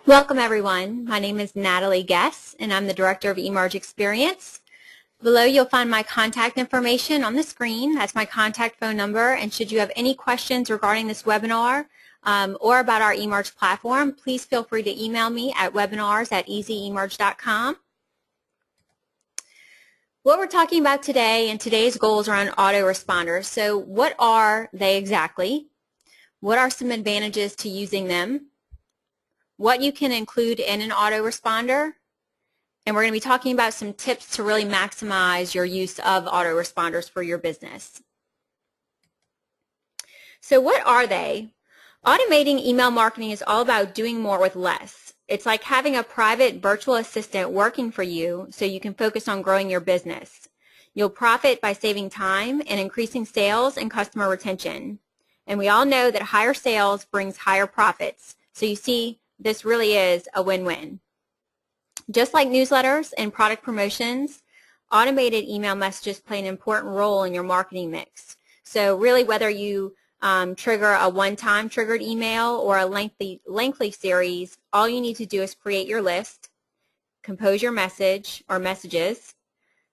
Welcome everyone. My name is Natalie Guess and I'm the Director of eMERGE Experience. Below you'll find my contact information on the screen. That's my contact phone number, and should you have any questions regarding this webinar or about our eMERGE platform, please feel free to email me at webinars@easyemerge.com. What we're talking about today and today's goals are on autoresponders. So what are they exactly? What are some advantages to using them? What you can include in an autoresponder, and we're going to be talking about some tips to really maximize your use of autoresponders for your business. So what are they? Automating email marketing is all about doing more with less. It's like having a private virtual assistant working for you so you can focus on growing your business. You'll profit by saving time and increasing sales and customer retention. And we all know that higher sales brings higher profits. So you see, this really is a win-win. Just like newsletters and product promotions, automated email messages play an important role in your marketing mix. So really, whether you trigger a one-time triggered email or a lengthy series, all you need to do is create your list, compose your message or messages,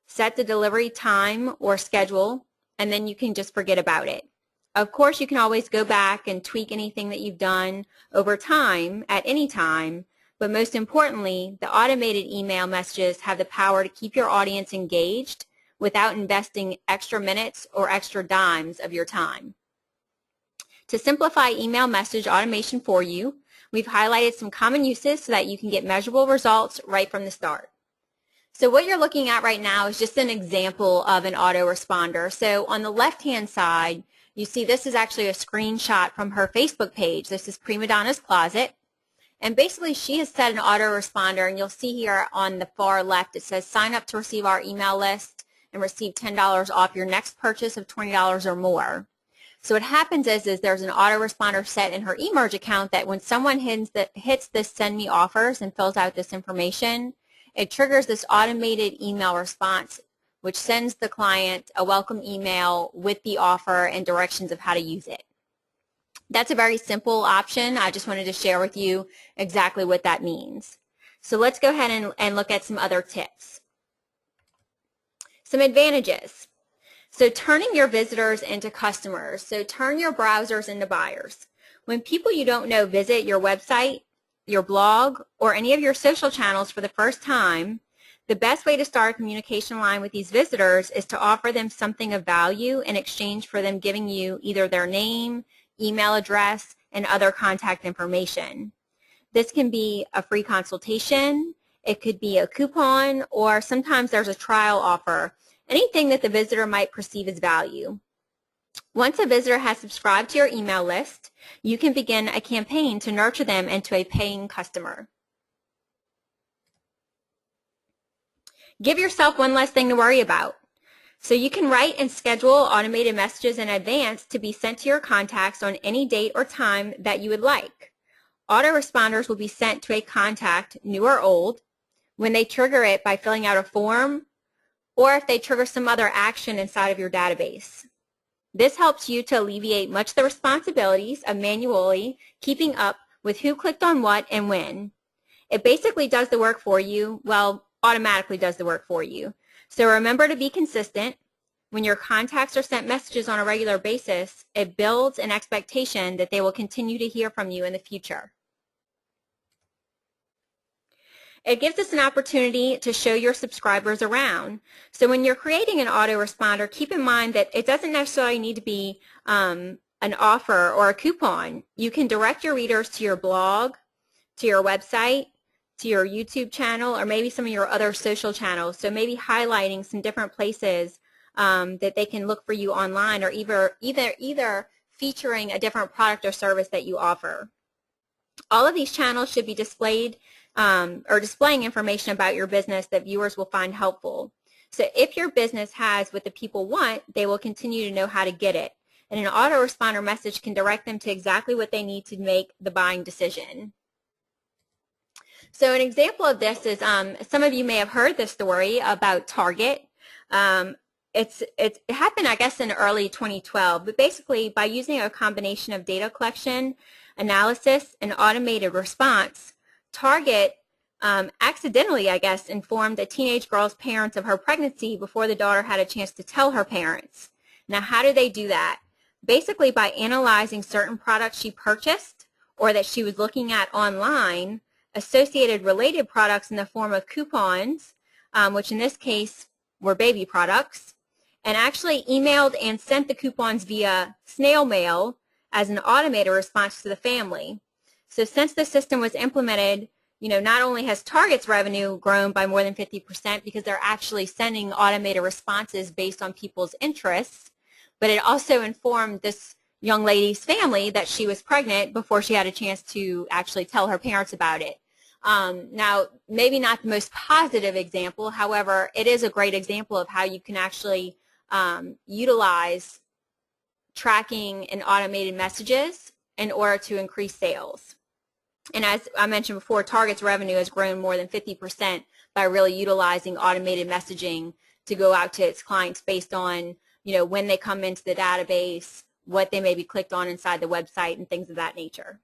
set the delivery time or schedule, and then you can just forget about it. Of course, you can always go back and tweak anything that you've done over time at any time, but most importantly, the automated email messages have the power to keep your audience engaged without investing extra minutes or extra dimes of your time. To simplify email message automation for you, we've highlighted some common uses so that you can get measurable results right from the start. So what you're looking at right now is just an example of an autoresponder. So on the left-hand side, you see this is actually a screenshot from her Facebook page. This is Prima Donna's Closet. And basically she has set an autoresponder, and you'll see here on the far left it says sign up to receive our email list and receive $10 off your next purchase of $20 or more. So what happens is there's an autoresponder set in her eMERGE account that when someone hits this send me offers and fills out this information, it triggers this automated email response which sends the client a welcome email with the offer and directions of how to use it. That's a very simple option. I just wanted to share with you exactly what that means. So let's go ahead and look at some other tips. Some advantages. So turning your visitors into customers. So turn your browsers into buyers. When people you don't know visit your website, your blog, or any of your social channels for the first time, the best way to start a communication line with these visitors is to offer them something of value in exchange for them giving you either their name, email address, and other contact information. This can be a free consultation, it could be a coupon, or sometimes there's a trial offer, anything that the visitor might perceive as value. Once a visitor has subscribed to your email list, you can begin a campaign to nurture them into a paying customer. Give yourself one less thing to worry about. So you can write and schedule automated messages in advance to be sent to your contacts on any date or time that you would like. Autoresponders will be sent to a contact, new or old, when they trigger it by filling out a form or if they trigger some other action inside of your database. This helps you to alleviate much of the responsibilities of manually keeping up with who clicked on what and when. It basically does the work for you, well, automatically does the work for you. So remember to be consistent. When your contacts are sent messages on a regular basis, it builds an expectation that they will continue to hear from you in the future. It gives us an opportunity to show your subscribers around. So when you're creating an autoresponder, keep in mind that it doesn't necessarily need to be an offer or a coupon. You can direct your readers to your blog, to your website, to your YouTube channel, or maybe some of your other social channels. So maybe highlighting some different places that they can look for you online, or either featuring a different product or service that you offer. All of these channels should be displayed or displaying information about your business that viewers will find helpful. So if your business has what the people want, they will continue to know how to get it. And an autoresponder message can direct them to exactly what they need to make the buying decision. So an example of this is some of you may have heard this story about Target. It happened, I guess, in early 2012, but basically by using a combination of data collection, analysis, and automated response, Target accidentally, I guess, informed a teenage girl's parents of her pregnancy before the daughter had a chance to tell her parents. Now, how do they do that? Basically by analyzing certain products she purchased or that she was looking at online, associated related products in the form of coupons, which in this case were baby products, and actually emailed and sent the coupons via snail mail as an automated response to the family. So since the system was implemented, not only has Target's revenue grown by more than 50% because they're actually sending automated responses based on people's interests, but it also informed this young lady's family that she was pregnant before she had a chance to actually tell her parents about it. Now, maybe not the most positive example, however, it is a great example of how you can actually utilize tracking and automated messages in order to increase sales. And as I mentioned before, Target's revenue has grown more than 50% by really utilizing automated messaging to go out to its clients based on, when they come into the database, what they maybe clicked on inside the website, and things of that nature.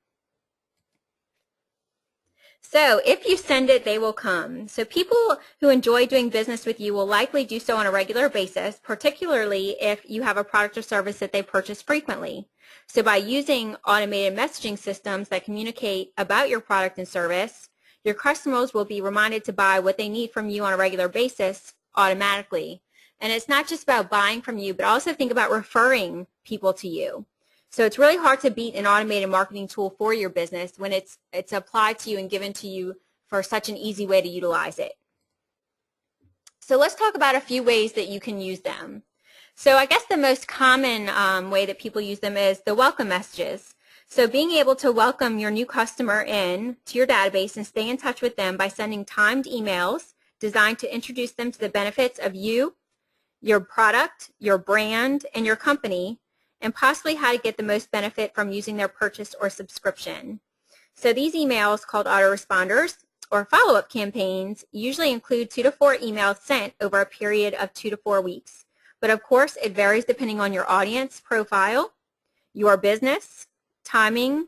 So if you send it, they will come. So people who enjoy doing business with you will likely do so on a regular basis, particularly if you have a product or service that they purchase frequently. So by using automated messaging systems that communicate about your product and service, your customers will be reminded to buy what they need from you on a regular basis automatically. And it's not just about buying from you, but also think about referring people to you. So it's really hard to beat an automated marketing tool for your business when it's applied to you and given to you for such an easy way to utilize it. So let's talk about a few ways that you can use them. So I guess the most common way that people use them is the welcome messages. So being able to welcome your new customer in to your database and stay in touch with them by sending timed emails designed to introduce them to the benefits of you, your product, your brand, and your company, and possibly how to get the most benefit from using their purchase or subscription. So these emails, called autoresponders or follow-up campaigns, usually include 2 to 4 emails sent over a period of 2 to 4 weeks. But of course, it varies depending on your audience profile, your business, timing,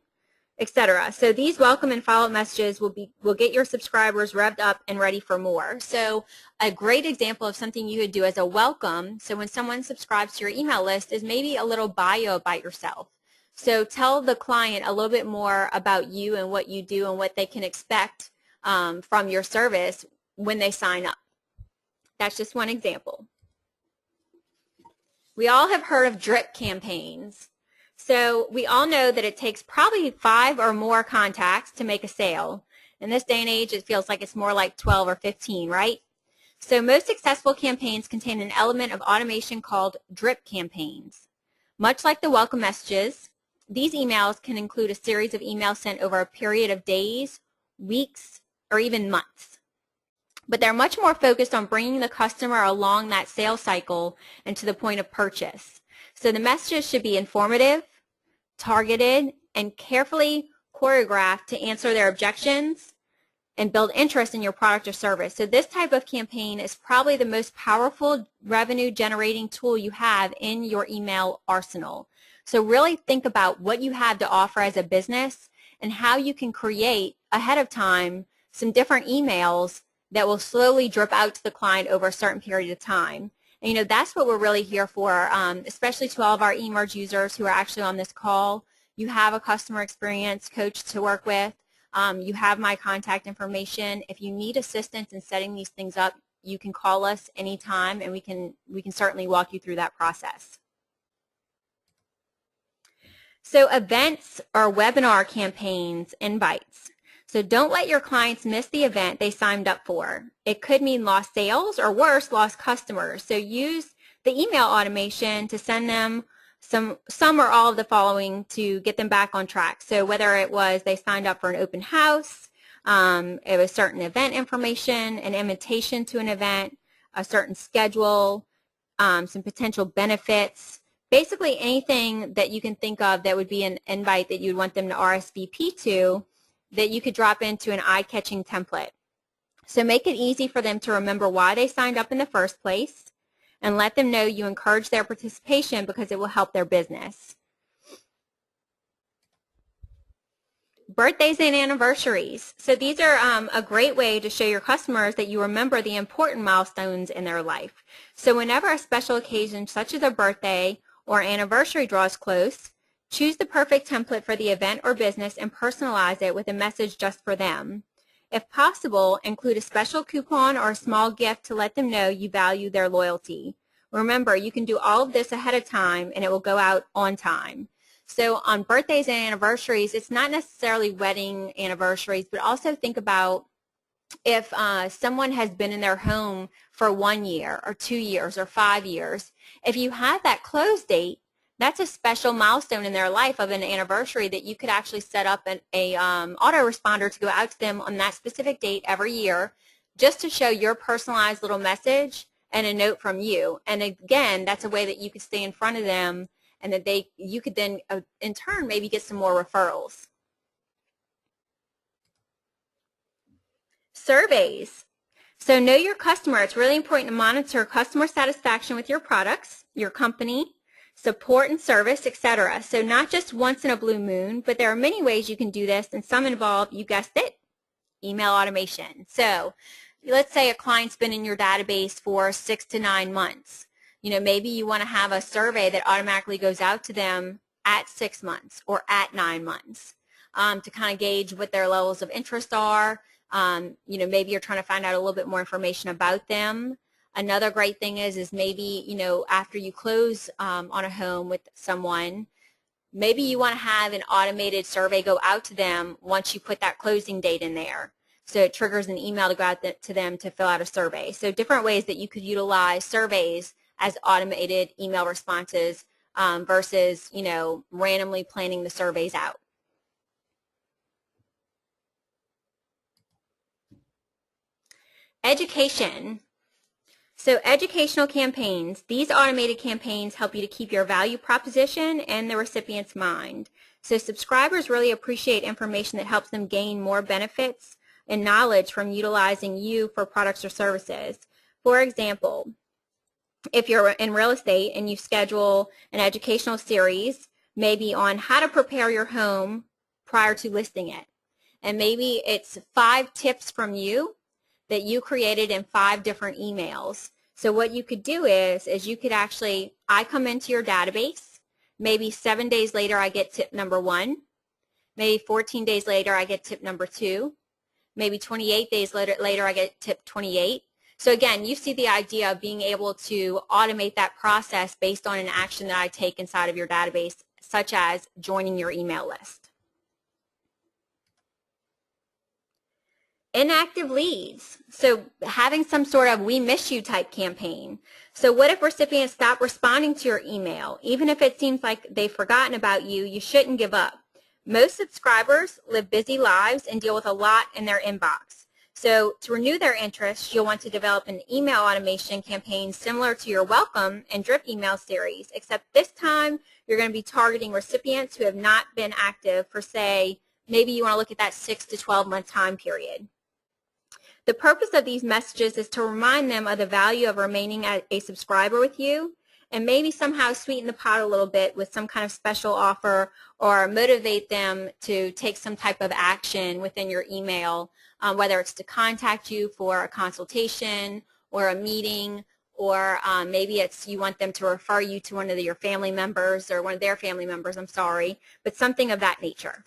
etc. So these welcome and follow-up messages will get your subscribers revved up and ready for more. So a great example of something you would do as a welcome, so when someone subscribes to your email list, is maybe a little bio about yourself. So tell the client a little bit more about you and what you do and what they can expect from your service when they sign up. That's just one example. We all have heard of drip campaigns. So we all know that it takes probably 5 or more contacts to make a sale. In this day and age, it feels like it's more like 12 or 15, right? So most successful campaigns contain an element of automation called drip campaigns. Much like the welcome messages, these emails can include a series of emails sent over a period of days, weeks, or even months. But they're much more focused on bringing the customer along that sales cycle and to the point of purchase. So the messages should be informative, targeted, and carefully choreographed to answer their objections and build interest in your product or service. So this type of campaign is probably the most powerful revenue generating tool you have in your email arsenal. So really think about what you have to offer as a business and how you can create ahead of time some different emails that will slowly drip out to the client over a certain period of time. And that's what we're really here for, especially to all of our eMerge users who are actually on this call. You have a customer experience coach to work with. You have my contact information. If you need assistance in setting these things up, you can call us anytime, and we can certainly walk you through that process. So events or webinar campaigns, invites. So don't let your clients miss the event they signed up for. It could mean lost sales or worse, lost customers. So use the email automation to send them some or all of the following to get them back on track. So whether it was they signed up for an open house, it was certain event information, an invitation to an event, a certain schedule, some potential benefits, basically anything that you can think of that would be an invite that you'd want them to RSVP to, that you could drop into an eye-catching template. So make it easy for them to remember why they signed up in the first place, and let them know you encourage their participation because it will help their business. Birthdays and anniversaries. So these are a great way to show your customers that you remember the important milestones in their life. So whenever a special occasion such as a birthday or anniversary draws close, choose the perfect template for the event or business and personalize it with a message just for them. If possible, include a special coupon or a small gift to let them know you value their loyalty. Remember, you can do all of this ahead of time and it will go out on time. So on birthdays and anniversaries, it's not necessarily wedding anniversaries, but also think about if someone has been in their home for 1 year or 2 years or 5 years. If you have that close date, that's a special milestone in their life of an anniversary that you could actually set up an autoresponder to go out to them on that specific date every year just to show your personalized little message and a note from you. And again, that's a way that you could stay in front of them and that you could then, in turn, maybe get some more referrals. Surveys. So know your customer. It's really important to monitor customer satisfaction with your products, your company, support and service, etc. So not just once in a blue moon, but there are many ways you can do this, and some involve, you guessed it, email automation. So let's say a client's been in your database for 6 to 9 months. Maybe you want to have a survey that automatically goes out to them at 6 months or at 9 months to kind of gauge what their levels of interest are. Maybe you're trying to find out a little bit more information about them. Another great thing is maybe, after you close on a home with someone, maybe you want to have an automated survey go out to them once you put that closing date in there. So it triggers an email to go out to them to fill out a survey. So different ways that you could utilize surveys as automated email responses versus, randomly planning the surveys out. Education. So educational campaigns. These automated campaigns help you to keep your value proposition in the recipient's mind. So subscribers really appreciate information that helps them gain more benefits and knowledge from utilizing you for products or services. For example, if you're in real estate and you schedule an educational series, maybe on how to prepare your home prior to listing it. And maybe it's 5 tips from you that you created in 5 different emails. So what you could do is you could actually, I come into your database, maybe 7 days later I get tip number 1, maybe 14 days later I get tip number 2, maybe 28 days later I get tip 28. So again, you see the idea of being able to automate that process based on an action that I take inside of your database, such as joining your email list. Inactive leads. So having some sort of we miss you type campaign. So what if recipients stop responding to your email? Even if it seems like they've forgotten about you, you shouldn't give up. Most subscribers live busy lives and deal with a lot in their inbox. So to renew their interest, you'll want to develop an email automation campaign similar to your welcome and drip email series, except this time you're going to be targeting recipients who have not been active for, say, maybe you want to look at that 6 to 12 month time period. The purpose of these messages is to remind them of the value of remaining a subscriber with you and maybe somehow sweeten the pot a little bit with some kind of special offer or motivate them to take some type of action within your email, whether it's to contact you for a consultation or a meeting, or maybe it's you want them to refer you to one of your family members or one of their family members, but something of that nature.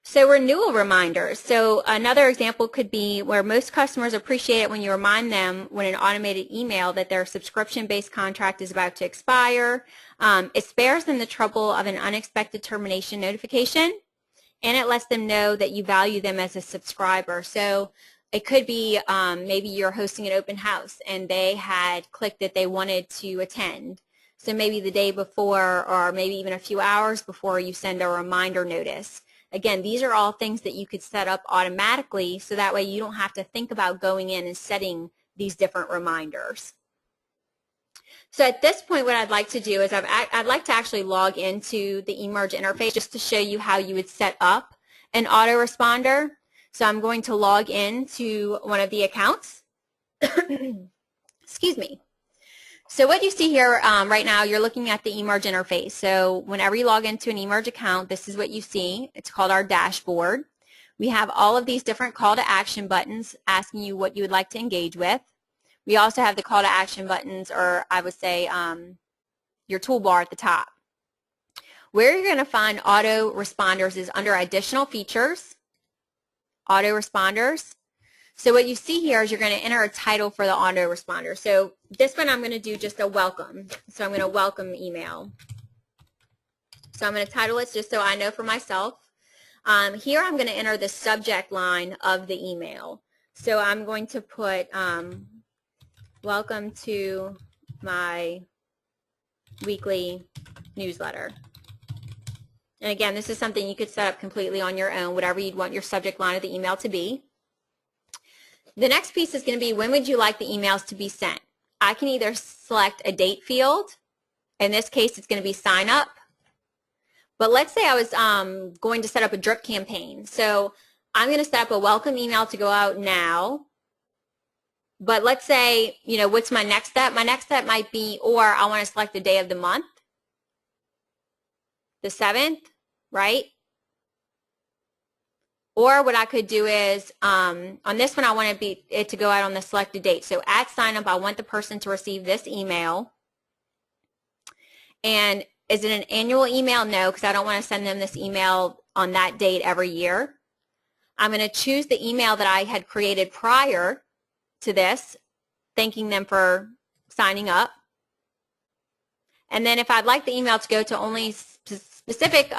So renewal reminders. So another example could be where most customers appreciate it when you remind them when an automated email that their subscription-based contract is about to expire. It spares them the trouble of an unexpected termination notification, and it lets them know that you value them as a subscriber. So it could be maybe you're hosting an open house and they had clicked that they wanted to attend. So maybe the day before or maybe even a few hours before you send a reminder notice. Again, these are all things that you could set up automatically so that way you don't have to think about going in and setting these different reminders. So at this point, what I'd like to do is I'd like to actually log into the eMerge interface just to show you how you would set up an autoresponder. So I'm going to log in to one of the accounts. Excuse me. So what you see here right now, you're looking at the eMerge interface. So whenever you log into an eMerge account, this is what you see. It's called our dashboard. We have all of these different call to action buttons asking you what you would like to engage with. We also have the call to action buttons, or I would say your toolbar at the top. Where you're going to find autoresponders is under additional features, autoresponders. So what you see here is you're going to enter a title for the autoresponder. So this one I'm going to do just a welcome. So I'm going to welcome email. So I'm going to title it just so I know for myself. Here I'm going to enter the subject line of the email. So I'm going to put welcome to my weekly newsletter. And again, this is something you could set up completely on your own, whatever you'd want your subject line of the email to be. The next piece is going to be, when would you like the emails to be sent? I can either select a date field. In this case, it's going to be sign up. But let's say I was going to set up a drip campaign. So I'm going to set up a welcome email to go out now. But let's say, you know, what's my next step? My next step might be, or I want to select the day of the month, the 7th, right? Or what I could do is, on this one, I want it to go out on the selected date. So at sign up, I want the person to receive this email. And is it an annual email? No, because I don't want to send them this email on that date every year. I'm going to choose the email that I had created prior to this, thanking them for signing up. And then if I'd like the email to go to only specific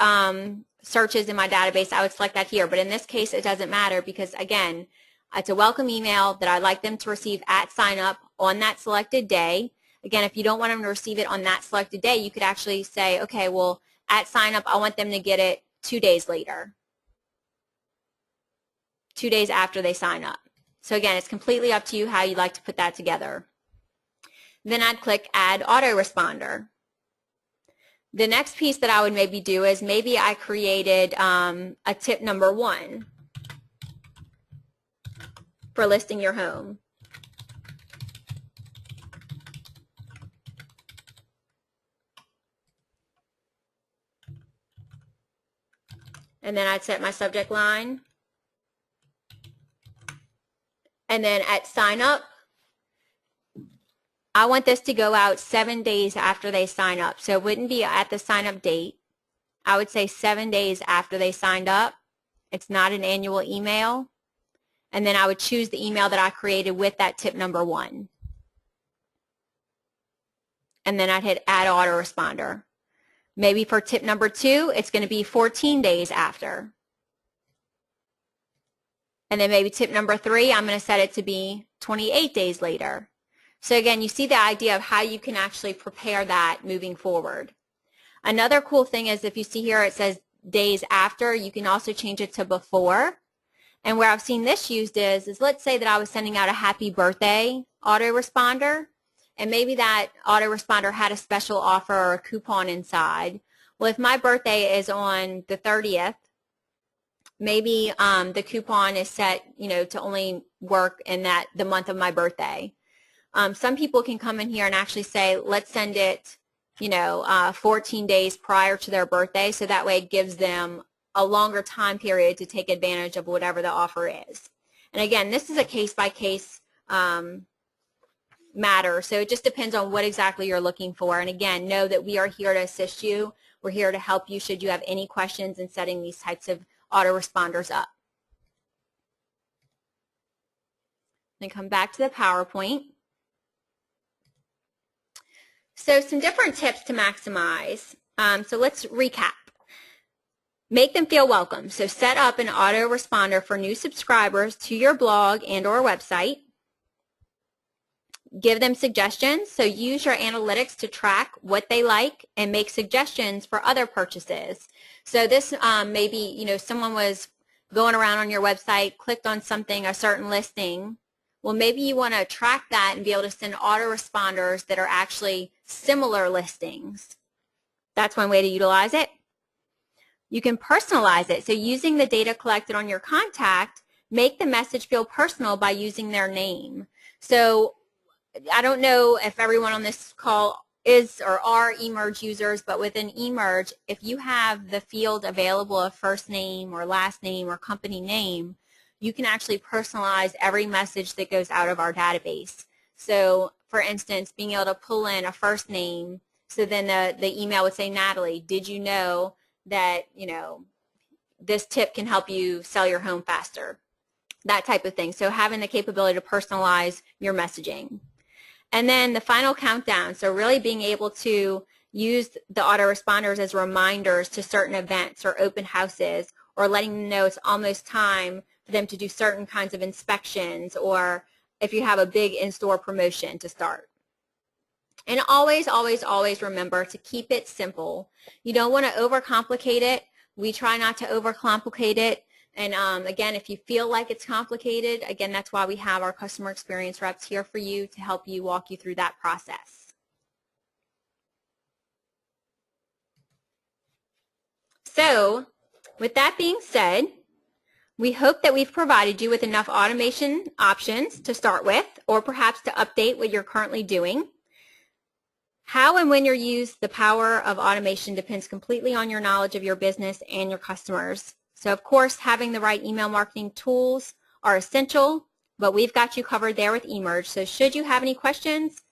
searches in my database, I would select that here. But in this case, it doesn't matter because, again, it's a welcome email that I'd like them to receive at sign up on that selected day. Again, if you don't want them to receive it on that selected day, you could actually say, okay, well, at sign up, I want them to get it 2 days later, 2 days after they sign up. So again, it's completely up to you how you'd like to put that together. Then I'd click Add Autoresponder. The next piece that I would maybe do is maybe I created a tip number 1 for listing your home. And then I'd set my subject line. And then at sign up, I want this to go out 7 days after they sign up. So it wouldn't be at the sign up date. I would say 7 days after they signed up. It's not an annual email. And then I would choose the email that I created with that tip number 1. And then I'd hit Add Autoresponder. Maybe for tip number 2, it's going to be 14 days after. And then maybe tip number 3, I'm going to set it to be 28 days later. So again, you see the idea of how you can actually prepare that moving forward. Another cool thing is if you see here it says days after, you can also change it to before. And where I've seen this used is let's say that I was sending out a happy birthday autoresponder, and maybe that autoresponder had a special offer or a coupon inside. Well, if my birthday is on the 30th, maybe the coupon is set, you know, to only work in the month of my birthday. Some people can come in here and actually say, let's send it, you know, 14 days prior to their birthday, so that way it gives them a longer time period to take advantage of whatever the offer is. And again, this is a case-by-case matter, so it just depends on what exactly you're looking for. And again, know that we are here to assist you. We're here to help you should you have any questions in setting these types of autoresponders up. Then come back to the PowerPoint. So some different tips to maximize. So let's recap. Make them feel welcome. So set up an autoresponder for new subscribers to your blog and or website. Give them suggestions. So use your analytics to track what they like and make suggestions for other purchases. So this maybe, you know, someone was going around on your website, clicked on something, a certain listing. Well, maybe you want to track that and be able to send autoresponders that are actually similar listings. That's one way to utilize it. You can personalize it. So using the data collected on your contact, make the message feel personal by using their name. So I don't know if everyone on this call is or are eMerge users, but within eMerge, if you have the field available of first name or last name or company name, you can actually personalize every message that goes out of our database. So for instance, being able to pull in a first name, so then the email would say, Natalie, did you know that, this tip can help you sell your home faster? That type of thing. So having the capability to personalize your messaging. And then the final countdown, so really being able to use the autoresponders as reminders to certain events or open houses, or letting them know it's almost time for them to do certain kinds of inspections, or if you have a big in-store promotion to start. And always, always, always remember to keep it simple. You don't want to overcomplicate it. We try not to overcomplicate it. And again, if you feel like it's complicated, again, that's why we have our customer experience reps here for you to help you walk you through that process. So with that being said, we hope that we've provided you with enough automation options to start with, or perhaps to update what you're currently doing. How and when you're used, the power of automation depends completely on your knowledge of your business and your customers. So of course, having the right email marketing tools are essential, but we've got you covered there with eMerge. So should you have any questions,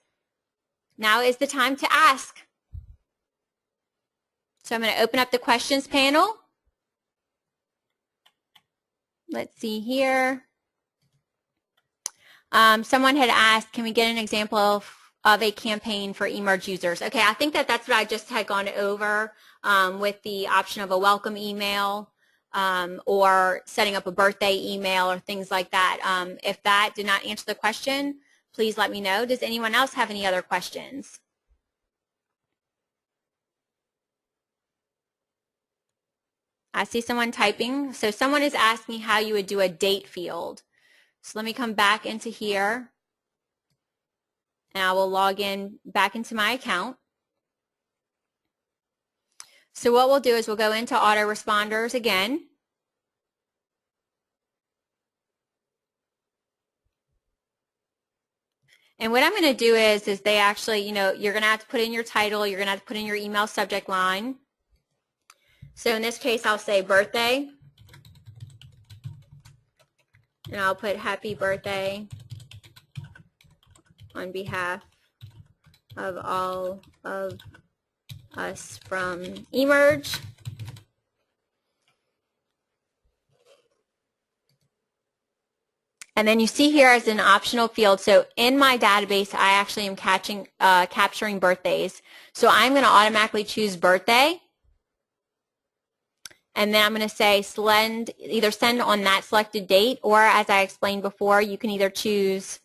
now is the time to ask. So I'm going to open up the questions panel. Let's see here. Someone had asked, can we get an example of a campaign for eMerge users? Okay, I think that's what I just had gone over with the option of a welcome email. Or setting up a birthday email or things like that. If that did not answer the question, please let me know. Does anyone else have any other questions? I see someone typing. So someone is asking how you would do a date field. So let me come back into here, and I will log in back into my account. So what we'll do is we'll go into autoresponders again. And what I'm going to do is they actually, you're going to have to put in your title, you're going to have to put in your email subject line. So in this case, I'll say birthday. And I'll put happy birthday on behalf of all of us from eMerge. And then you see here as an optional field, so in my database, I actually am capturing birthdays. So I'm going to automatically choose birthday. And then I'm going to say either send on that selected date, or as I explained before, you can either choose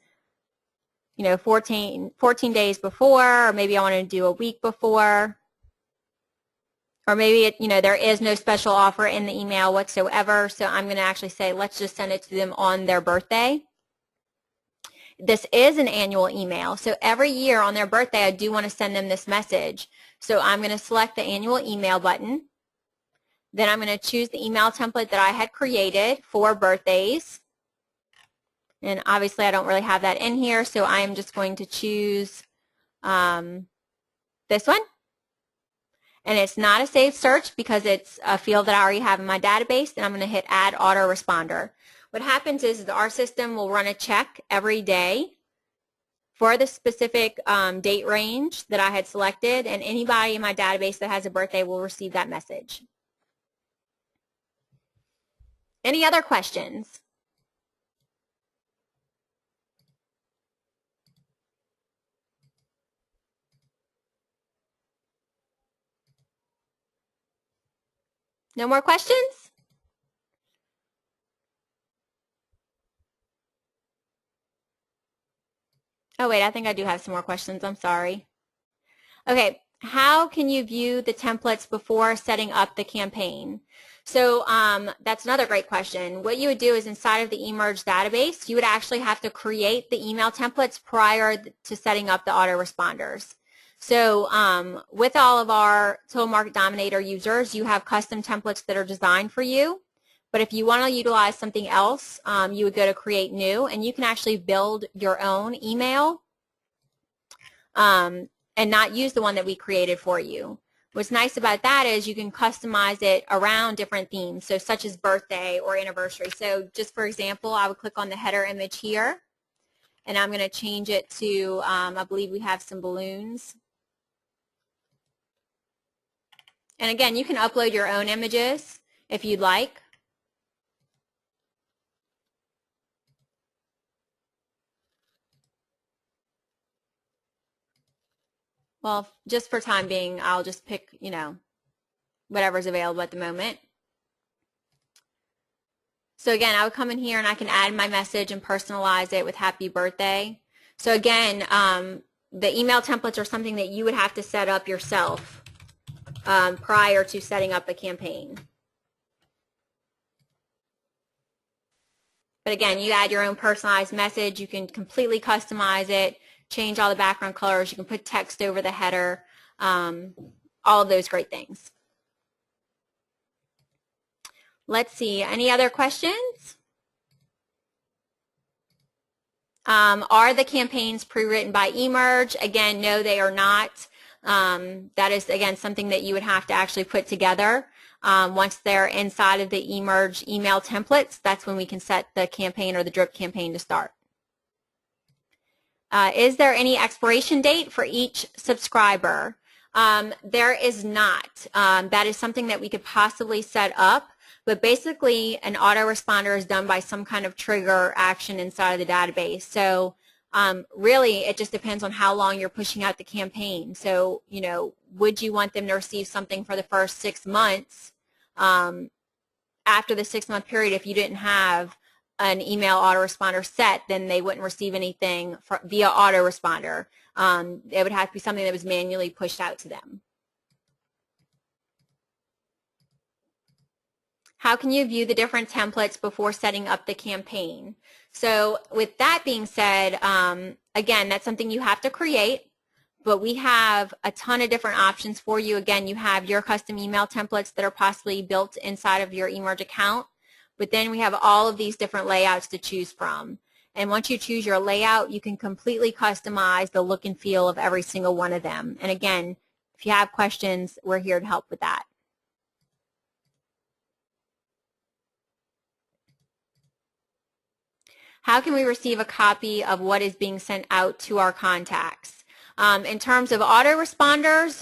14 days before, or maybe I want to do a week before. Or maybe there is no special offer in the email whatsoever, so I'm going to actually say let's just send it to them on their birthday. This is an annual email, so every year on their birthday I do want to send them this message. So I'm going to select the annual email button. Then I'm going to choose the email template that I had created for birthdays. And obviously I don't really have that in here, so I am just going to choose this one. And it's not a saved search because it's a field that I already have in my database. And I'm going to hit Add Autoresponder. What happens is our system will run a check every day for the specific date range that I had selected, and anybody in my database that has a birthday will receive that message. Any other questions? No more questions? Oh wait, I think I do have some more questions. I'm sorry. Okay, how can you view the templates before setting up the campaign? So that's another great question. What you would do is inside of the eMerge database, you would actually have to create the email templates prior to setting up the autoresponders. So with all of our Total Market Dominator users, you have custom templates that are designed for you. But if you want to utilize something else, you would go to Create New, and you can actually build your own email and not use the one that we created for you. What's nice about that is you can customize it around different themes, so such as birthday or anniversary. So just for example, I would click on the header image here, and I'm going to change it to, I believe we have some balloons. And again, you can upload your own images if you'd like. Well, just for time being, I'll just pick, whatever's available at the moment. So again, I would come in here and I can add my message and personalize it with happy birthday. So again, the email templates are something that you would have to set up yourself prior to setting up a campaign. But again, you add your own personalized message. You can completely customize it, change all the background colors. You can put text over the header, all of those great things. Let's see, any other questions? Are the campaigns pre-written by eMerge? Again, no, they are not. That is, again, something that you would have to actually put together. Once they're inside of the eMerge email templates, that's when we can set the campaign or the drip campaign to start. Is there any expiration date for each subscriber? There is not. That is something that we could possibly set up, but basically an autoresponder is done by some kind of trigger action inside of the database. So really it just depends on how long you're pushing out the campaign. So, would you want them to receive something for the first 6 months? After the 6-month period, if you didn't have an email autoresponder set, then they wouldn't receive anything via autoresponder. It would have to be something that was manually pushed out to them. How can you view the different templates before setting up the campaign? So with that being said, again, that's something you have to create, but we have a ton of different options for you. Again, you have your custom email templates that are possibly built inside of your eMerge account, but then we have all of these different layouts to choose from. And once you choose your layout, you can completely customize the look and feel of every single one of them. And again, if you have questions, we're here to help with that. How can we receive a copy of what is being sent out to our contacts? In terms of autoresponders,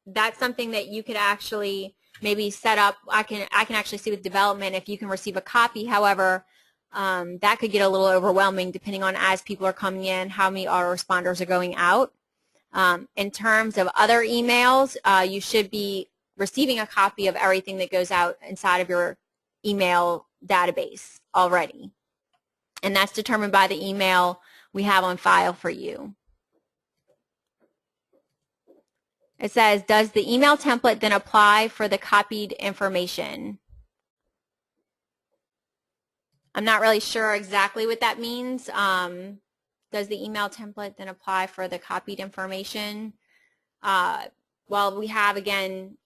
that's something that you could actually maybe set up. I can actually see with development if you can receive a copy. However, that could get a little overwhelming depending on, as people are coming in, how many autoresponders are going out. In terms of other emails, you should be receiving a copy of everything that goes out inside of your email database already. And that's determined by the email we have on file for you. It says, does the email template then apply for the copied information? I'm not really sure exactly what that means. Does the email template then apply for the copied information? Well, we have, again,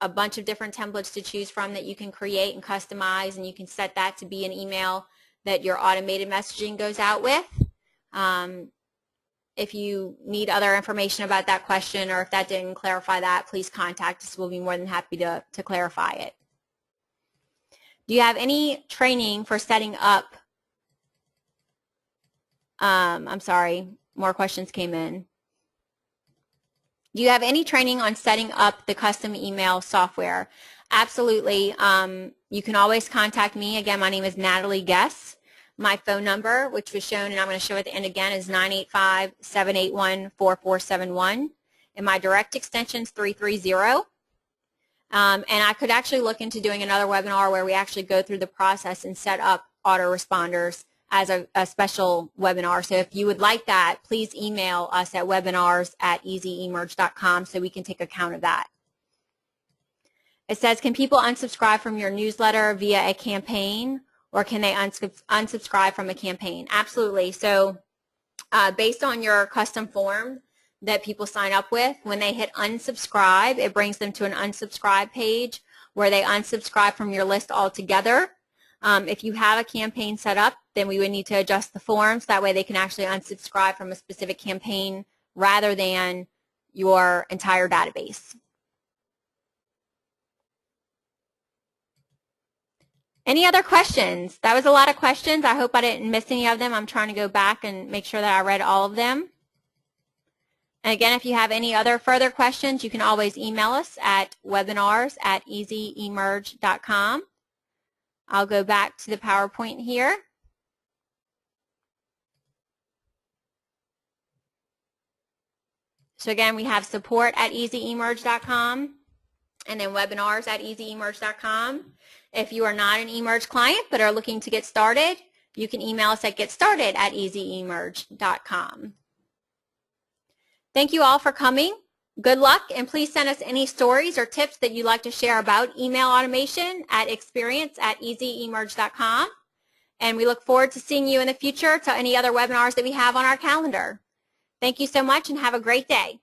a bunch of different templates to choose from that you can create and customize, and you can set that to be an email that your automated messaging goes out with. If you need other information about that question, or if that didn't clarify that, please contact us. We'll be more than happy to clarify it. Do you have any training for setting up? I'm sorry, more questions came in. Do you have any training on setting up the custom email software? Absolutely. You can always contact me. Again, my name is Natalie Guess. My phone number, which was shown and I'm going to show at the end again, is 985-781-4471. And my direct extension is 330. And I could actually look into doing another webinar where we actually go through the process and set up autoresponders as a special webinar. So if you would like that, please email us at webinars@easyemerge.com so we can take account of that. It says, can people unsubscribe from your newsletter via a campaign, or can they unsubscribe from a campaign? Absolutely. So based on your custom form that people sign up with, when they hit unsubscribe, it brings them to an unsubscribe page where they unsubscribe from your list altogether. If you have a campaign set up, then we would need to adjust the forms. That way they can actually unsubscribe from a specific campaign rather than your entire database. Any other questions? That was a lot of questions. I hope I didn't miss any of them. I'm trying to go back and make sure that I read all of them. And again, if you have any other further questions, you can always email us at webinars@easyemerge.com. I'll go back to the PowerPoint here. So again, we have support@easyemerge.com and then webinars@easyemerge.com. If you are not an eMerge client but are looking to get started, you can email us at getstarted@easyemerge.com. Thank you all for coming. Good luck, and please send us any stories or tips that you'd like to share about email automation at experience@easyemerge.com. And we look forward to seeing you in the future to any other webinars that we have on our calendar. Thank you so much and have a great day.